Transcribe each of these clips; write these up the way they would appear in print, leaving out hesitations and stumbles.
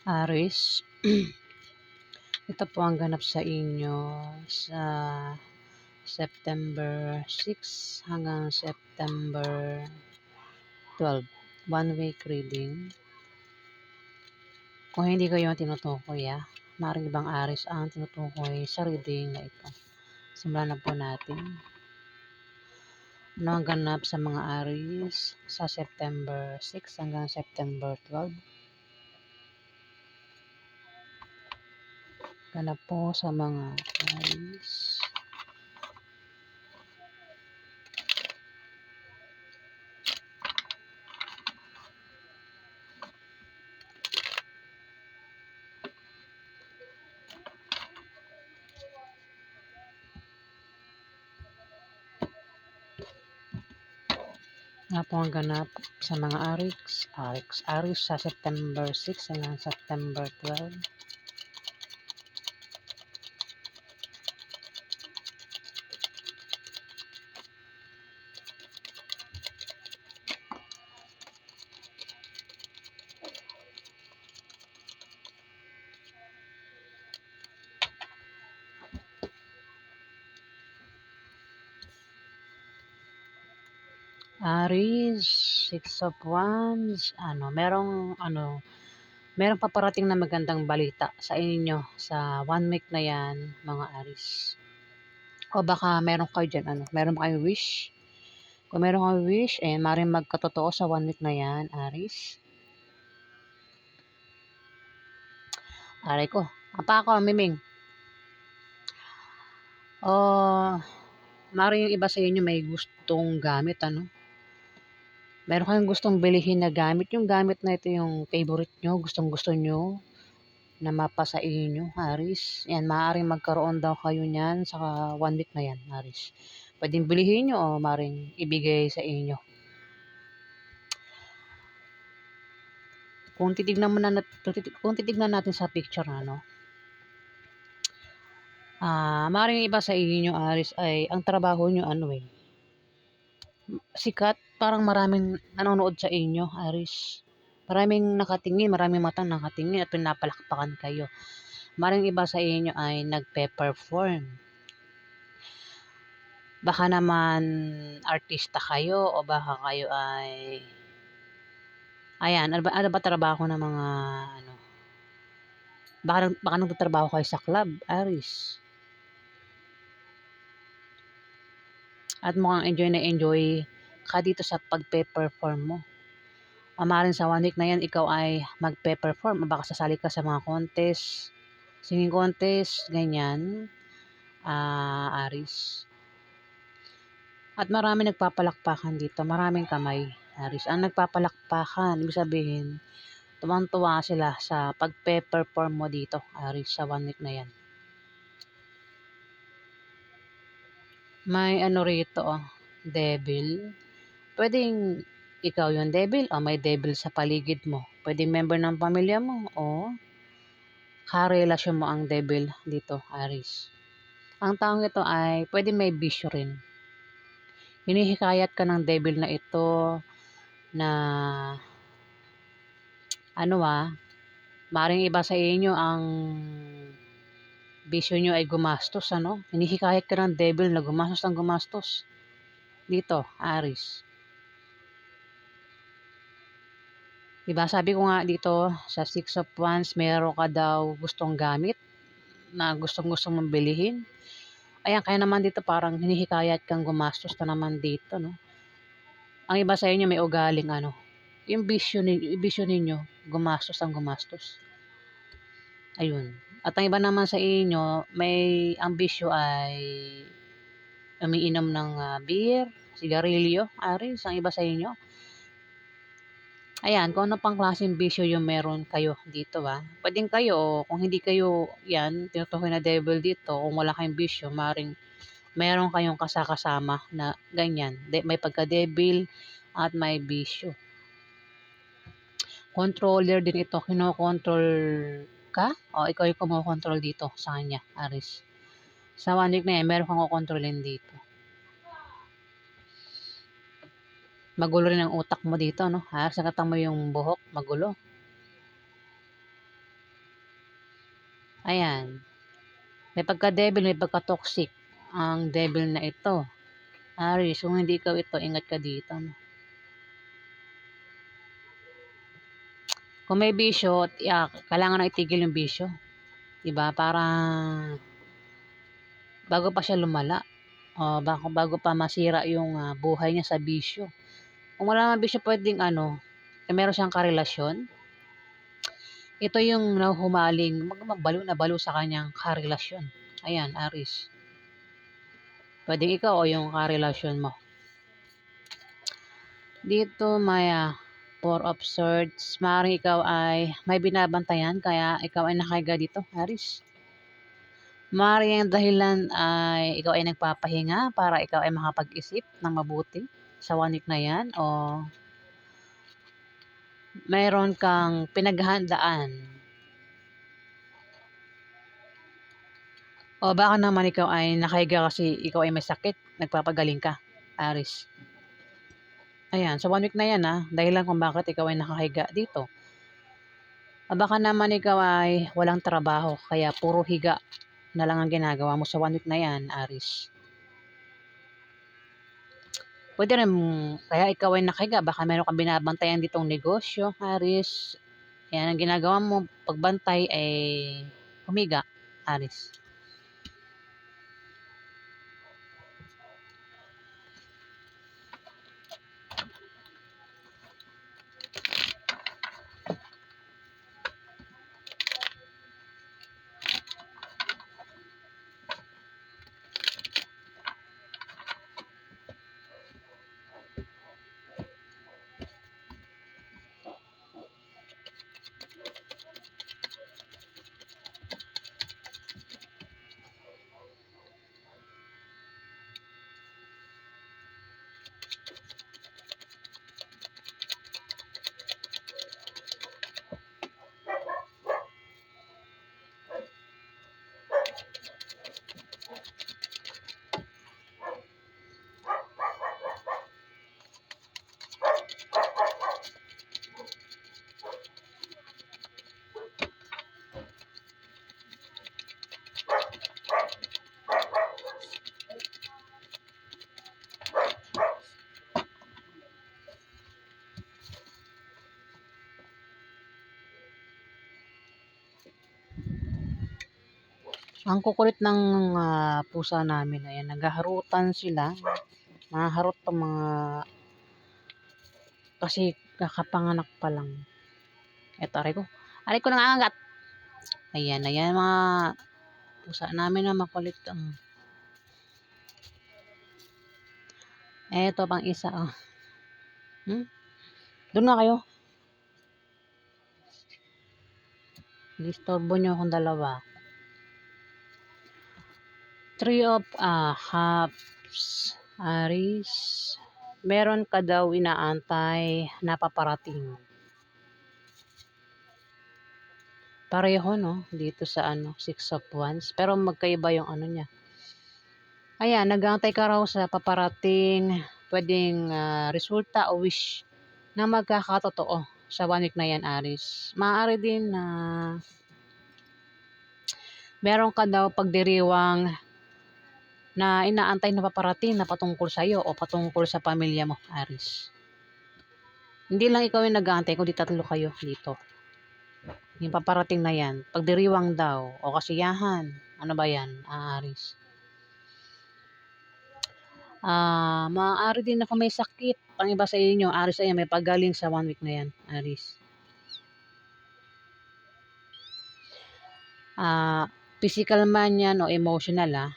Aries, ito po ang ganap sa inyo sa September 6 hanggang September 12. One week reading. Kung hindi kayo ang tinutukoy, maaaring ibang Aries ang tinutukoy sa reading na ito. Simulan na po natin. Ano ang ganap sa mga Aries sa September 6 hanggang September 12? Ganap po sa mga Aries. Nga po ang ganap sa mga Aries sa September 6 hanggang September 12. Aries, Six of Wands, merong paparating na magandang balita sa inyo sa 1 week na yan, mga Aries. O baka meron kayo dyan, meron kayong wish. Kung meron kayong wish, maaaring magkatotoo sa 1 week na yan, Aries. Aray ko, apa ako, Miming. Maaaring yung iba sa inyo may gustong gamit, Meron kayong gustong bilihin na gamit. Yung gamit na ito yung favorite nyo, gustong-gusto nyo na mapasa inyo, Aries. Yan, maaaring magkaroon daw kayo niyan sa 1 week na yan, Aries. Pwedeng bilihin nyo o maaaring ibigay sa inyo. Kung titignan natin sa picture, maaaring iba sa inyo, Aries, ay ang trabaho nyo, sikat, parang maraming nanonood sa inyo, Aries. Maraming nakatingin, maraming matang nakatingin at pinapalakpakan kayo. Maring iba sa inyo ay nagpe-perform. Baka naman artista kayo o baka kayo ay ano ba trabaho ng mga baka nagtatrabaho kayo sa club, Aries. At mukhang enjoy na enjoy ka dito sa pagpe-perform mo. Maaaring sa 1 week na yan, ikaw ay magpe-perform. Baka sasali ka sa mga contest, singing contest, ganyan, Aries. At marami nagpapalakpakan dito, maraming kamay, Aries. Ang nagpapalakpakan, ibig sabihin, tuwang-tuwa sila sa pagpe-perform mo dito, Aries, sa 1 week na yan. May rito, devil. Pwedeng ikaw yung devil o may devil sa paligid mo. Pwedeng member ng pamilya mo o karelasyon mo ang devil dito, Aries. Ang taong ito ay pwedeng may bisyo rin. Hinihikayat ka ng devil na ito na maring iba sa inyo ang bisyo nyo ay gumastos, Hinihikayat ka ng devil na gumastos dito, Aries. Diba, sabi ko nga dito sa Six of Wands, meron ka daw gustong gamit na gustong-gusto mong bilihin. Ayan, kaya naman dito parang hinihikayat kang gumastos na naman dito, Ang iba sa inyo may ugaling yung bisyo ninyo, gumastos. Ayun. At ang iba naman sa inyo, ang bisyo ay umiinom ng beer, sigarilyo, Aries, ang iba sa inyo. Ayan, kung ano pang klaseng bisyo yung meron kayo dito, Pwedeng kayo, kung hindi kayo yan, tinutukoy na devil dito, kung wala kayong bisyo, meron kayong kasama na ganyan. May pagka-devil at may bisyo. Controller din ito, kinokontrol ka o ikaw yung kumokontrol dito sa kanya, Aries. Sa 1 week na yan, meron kang kukontrolin dito. Magulo rin ang utak mo dito, Aries, nakita mo yung buhok, magulo. Ayan, may pagka-devil, may pagka-toxic ang devil na ito. Aries, kung hindi ikaw ito, ingat ka dito, 'no. Kung may bisyo, kailangan na itigil yung bisyo, 'di ba? Para bago pa siya lumala, o bago pa masira yung, buhay niya sa bisyo. Kung wala namang bisyo puwedeng ano, meron siyang karelasyon, ito yung nahuhumaling baliw na baliw sa kanyang karelasyon. Ayan, Aries. Puwedeng ikaw o yung karelasyon mo. Dito may, Four of Swords, maaaring ikaw ay may binabantayan kaya ikaw ay nakahiga dito, Aries. Maaaring ang dahilan ay ikaw ay nagpapahinga para ikaw ay makapag-isip ng mabuti sa 1 week na 'yan, o mayroon kang pinaghahandaan, o baka naman ikaw ay nakahiga kasi ikaw ay may sakit, nagpapagaling ka, Aries. Ayan, sa 1 week na 'yan, dahilan kung bakit ikaw ay nakahiga dito. Baka naman ikaw ay walang trabaho kaya puro higa na lang ang ginagawa mo sa 1 week na 'yan, Aries. Puwede rin kaya ikaw ay nakahiga baka meron kang binabantayan ditong negosyo, Aries. Ayan, ang ginagawa mo pagbantay ay humiga, Aries. Ang kukulit ng, pusa namin, ayan, naghaharutan sila, nahaharot 'tong mga kasi kakapanganak pa lang. Eto, aray ko nangangagat. Ayan, ayan mga pusa namin na makulit, Eto pang isa, Do'n na kayo, inistorbo niyo akong dalawa. Three of, Cups, Aries. Meron ka daw inaantay na paparating. Pareho 'no, dito sa ano, Six of Wands, pero magkaiba yung ano niya. Ayan, nag-aantay ka raw sa paparating, puwedeng, resulta o wish na magkakatotoo sa 1 week na 'yan, Aries. Maaari din na meron ka daw pagdiriwang na inaantay na paparating na patungkol sa'yo o patungkol sa pamilya mo, Aries. Hindi lang ikaw yung nag-aantay kundi 3 kayo dito. Yung paparating na 'yan, pagdiriwang daw o kasiyahan, ano ba 'yan, Aries? Maaari din na kung may sakit ang iba sa inyo, Aries, ayan, may pagaling sa 1 week na 'yan, Aries. Physical man 'yan o emotional,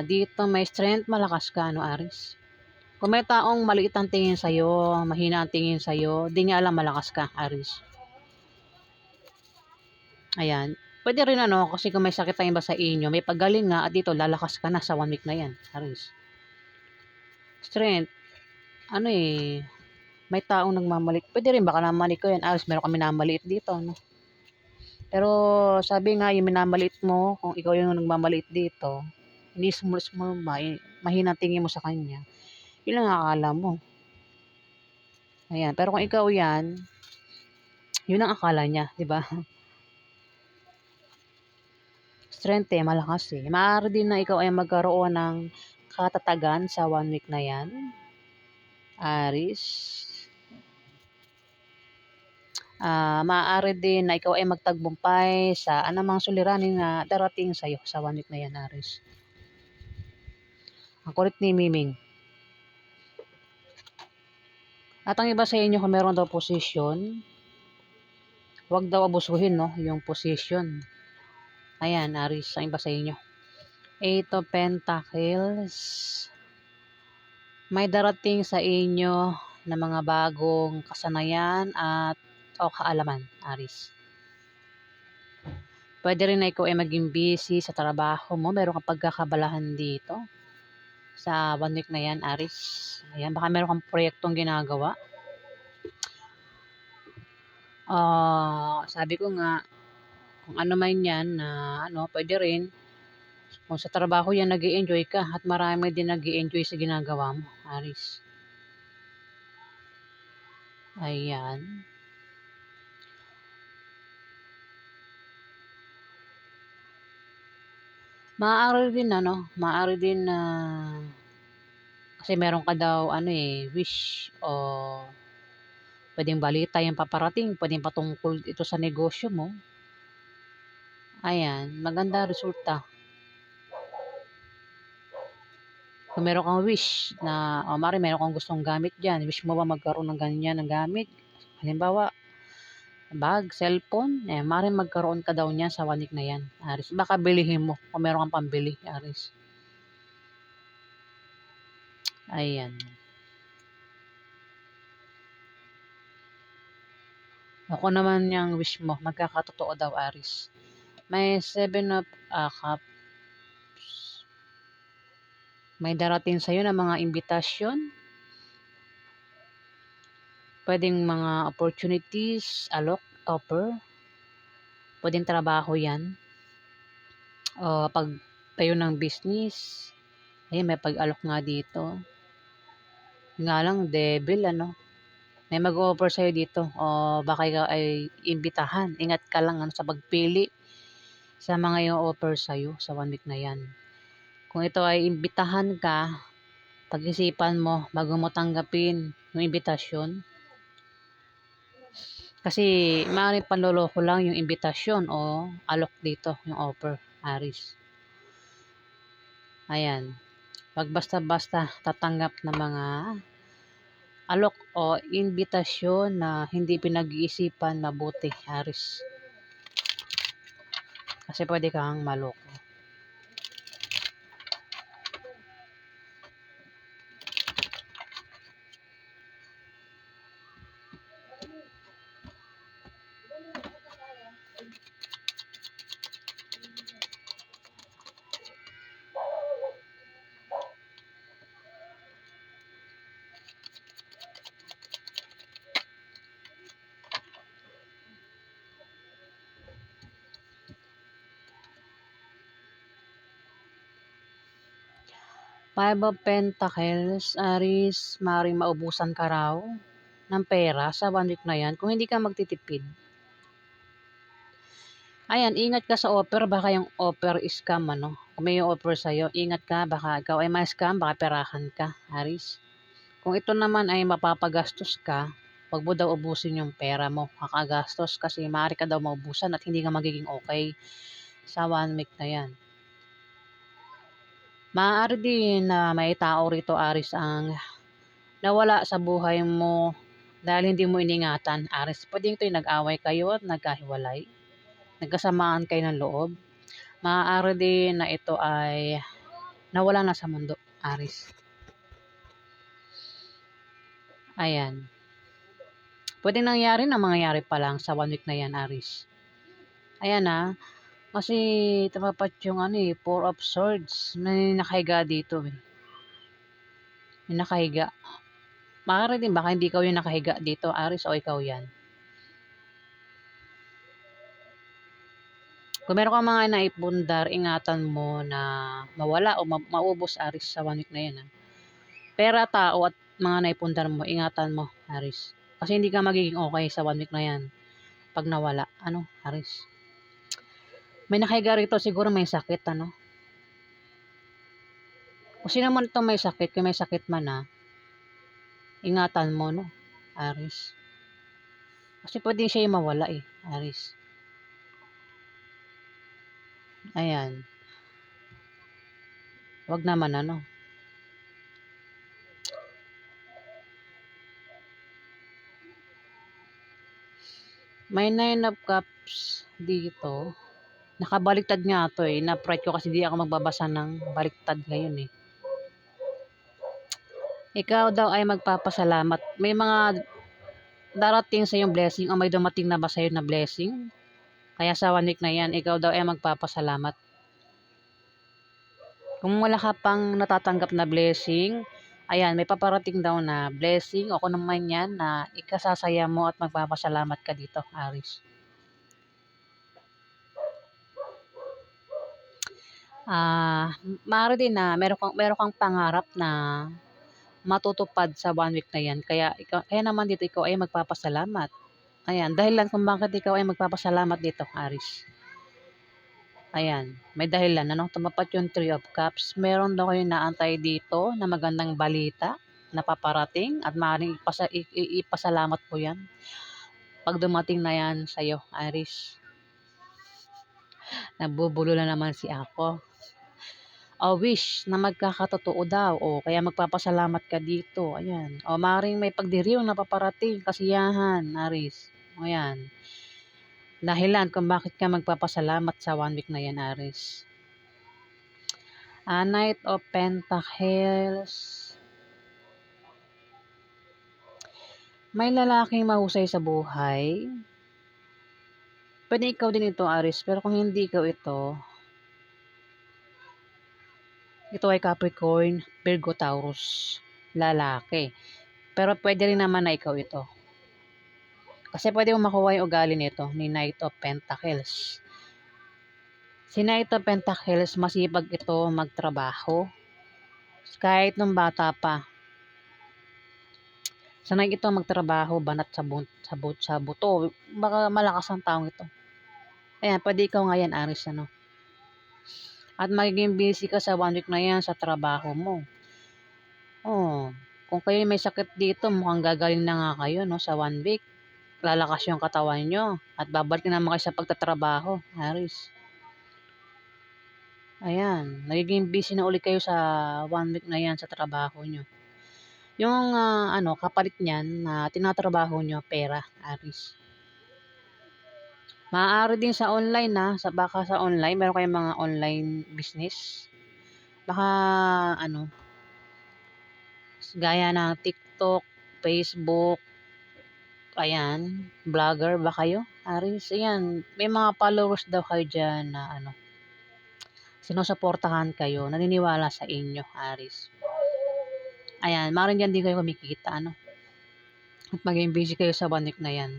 dito may strength, malakas ka ano, Aries. Kung may taong maliit ang tingin sa'yo, mahina ang tingin sa'yo, di niya alam malakas ka, Aries. Ayan. Puwede rin ano, kasi kung may sakit ang iba sa inyo, may pagaling nga at dito lalakas ka na sa 1 week na 'yan, Aries. Strength, ano, may taong nagmamaliit. Puwede rin baka naman ikaw 'yan, Aries, meron kang minamaliit dito 'no. Pero sabi nga yung minamaliit mo, kung ikaw yung nagmamaliit dito, ini-small-small mo ba, mahina tingin mo sa kanya, yun ang akala mo. Ayan, pero kung ikaw 'yan, yun ang akala niya, 'di ba? Strength malakas eh. Maaari din na ikaw ay magkaroon ng katatagan sa 1 week na yan, Aris. Maaari din na ikaw ay magtagumpay sa anumang suliranin na darating sa'yo sa 1 week na yan, Aris. Ang kulit ni Miming. At ang iba sa inyo kung meron daw position, huwag daw abusuhin, no, yung position. Ayan, Aris, ang iba sa inyo. 8 of Pentacles. May darating sa inyo na mga bagong kasanayan at o kaalaman, Aris. Pwede rin na ikaw ay maging busy sa trabaho mo. Meron kang pagkakabalahan dito sa 1 week na yan, Aris. Ayan, baka meron kang proyektong ginagawa. Sabi ko nga, kung ano man yan na pwede rin. Kung sa trabaho yan nag-i-enjoy ka at marami din nag-i-enjoy sa ginagawa mo, Aris. Ayan. Maaari din na kasi meron ka daw wish o pwedeng balita yung paparating, pwedeng patungkol ito sa negosyo mo. Ayan, maganda resulta. Kung meron kang wish na, mari meron kang gustong gamit dyan, wish mo ba magkaroon ng ganyan ng gamit? Halimbawa, bag, cellphone, mari magkaroon ka daw niyan sa 1 week na yan, Aris. Baka bilihin mo kung meron kang pambili, Aris. Ayan. Ako naman yung wish mo, magkakatotoo daw, Aris. May 7 of Cups. May darating sa'yo na mga imbitasyon. Pwedeng mga opportunities, offer. Pwedeng trabaho yan. O pagtayo ng business. Ayun, may pag-alok nga dito. Nga lang, devil, may mag-offer sa'yo dito. O baka ikaw ay imbitahan. Ingat ka lang sa pagpili sa mga yung offer sa'yo sa 1 week na yan. Kung ito ay imbitahan ka, pag-isipan mo bago mo tanggapin yung imbitasyon. Kasi maaaring panloloko lang yung imbitasyon o alok dito, yung offer, Aris. Ayan. Wag basta-basta tatanggap ng mga alok o imbitasyon na hindi pinag-iisipan mabuti, Aris. Kasi pwede kang maloko. Five of Pentacles, Aris, maaaring maubusan ka raw ng pera sa 1 week na yan kung hindi ka magtitipid. Ayan, ingat ka sa offer, baka yung offer is scam, Kung may offer sa'yo, ingat ka, baka ikaw ay ma-scam, baka perahan ka, Aris. Kung ito naman ay mapapagastos ka, wag mo daw ubusin yung pera mo, kakagastos kasi maaari ka daw maubusan at hindi ka magiging okay sa 1 week na yan. Maaari din na may tao rito, Aris, ang nawala sa buhay mo dahil hindi mo iningatan, Aris. Pwedeng ito'y nag-away kayo at nagkahiwalay. Nagkasamaan kayo ng loob. Maaari din na ito ay nawala na sa mundo, Aris. Ayan. Pwedeng nangyari na mangyayari pa lang sa 1 week na yan, Aris. Ayan kasi tumapat yung 4 of Swords. May nakahiga dito eh. May nakahiga. Maaari din baka hindi ikaw yung nakahiga dito, Aris, o ikaw yan. Kung meron kang mga naipundar, ingatan mo na mawala o maubos, Aris, sa 1 week na yan. Pera, tao at mga naipundar mo, ingatan mo, Aris. Kasi hindi ka magiging okay sa 1 week na yan pag nawala. Aris? May nakahiga rito, siguro may sakit, ano? Kung sino man itong may sakit, kung may sakit man na, ingatan mo, no? Aris. Kasi pwede siya yung mawala eh, Aris. Ayan. Wag naman ano. May 9 of cups dito. Nakabaliktad nga to eh. Na-fright ko kasi di ako magbabasa ng baliktad ngayon eh. Ikaw daw ay magpapasalamat. May mga darating sa iyong blessing o may dumating na ba sa iyo na blessing? Kaya sa 1 week na yan, ikaw daw ay magpapasalamat. Kung wala ka pang natatanggap na blessing, ayan, may paparating daw na blessing o kung naman yan na ikasasaya mo at magpapasalamat ka dito, Aris. Maaari din na meron kang pangarap na matutupad sa 1 week na yan. Kaya naman dito ikaw ay magpapasalamat. Ayan, dahilan kung bakit ikaw ay magpapasalamat dito, Aris. Ayan, may dahilan. Ano? Tumapat yung 3 of cups. Meron daw kayo naantay dito na magandang balita na paparating at maaaring ipasalamat po yan pag dumating na yan sa'yo, Aris. Nabubulo na naman si ako. O wish na magkakatotoo daw o kaya magpapasalamat ka dito. Ayan. O maaaring may pagdiriwang na paparating, kasiyahan, Aris. O yan. Dahilan kung bakit ka magpapasalamat sa 1 week na yan, Aris. Knight of Pentacles. May lalaking mahusay sa buhay. Pwede ikaw din ito, Aris. Pero kung hindi ikaw ito ay Capricorn, Virgo, Taurus. Lalaki. Pero pwede rin naman na ikaw ito. Kasi pwede mo makuha yung ugali nito ni Knight of Pentacles. Si Knight of Pentacles, masipag ito magtrabaho. Kahit nung bata pa. Sanay ito magtrabaho, banat sa buto. Baka malakas ang taong ito. Ayan, pwede ikaw ngayon, Aris, ano. At magiging busy ka sa 1 week na yan sa trabaho mo. Oh, kung kayo may sakit dito, mukhang gagaling na nga kayo, no, sa 1 week. Lalakas yung katawan nyo at babalik na naman kayo sa pagtatrabaho, Aris. Ayan, nagiging busy na ulit kayo sa 1 week na yan sa trabaho nyo. Yung kapalit niyan na tinatrabaho nyo, pera, Aris. Maaari din sa online baka sa online, meron kayong mga online business. Baka gaya ng TikTok, Facebook, ayan, vlogger ba kayo, Aris? Ayan, may mga followers daw kayo dyan na sinusuportahan kayo, naniniwala sa inyo, Aris. Ayan, maaaring dyan din kayo kumikita, at maging busy kayo sa 1 week na yan.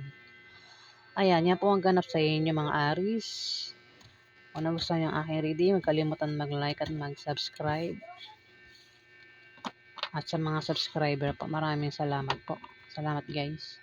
Ayan, yan po ang ganap sa inyo mga Aris. Kung nagustuhan niyo ang aking reading, huwag kalimutan mag-like at mag-subscribe. At sa mga subscriber po, maraming salamat po. Salamat guys.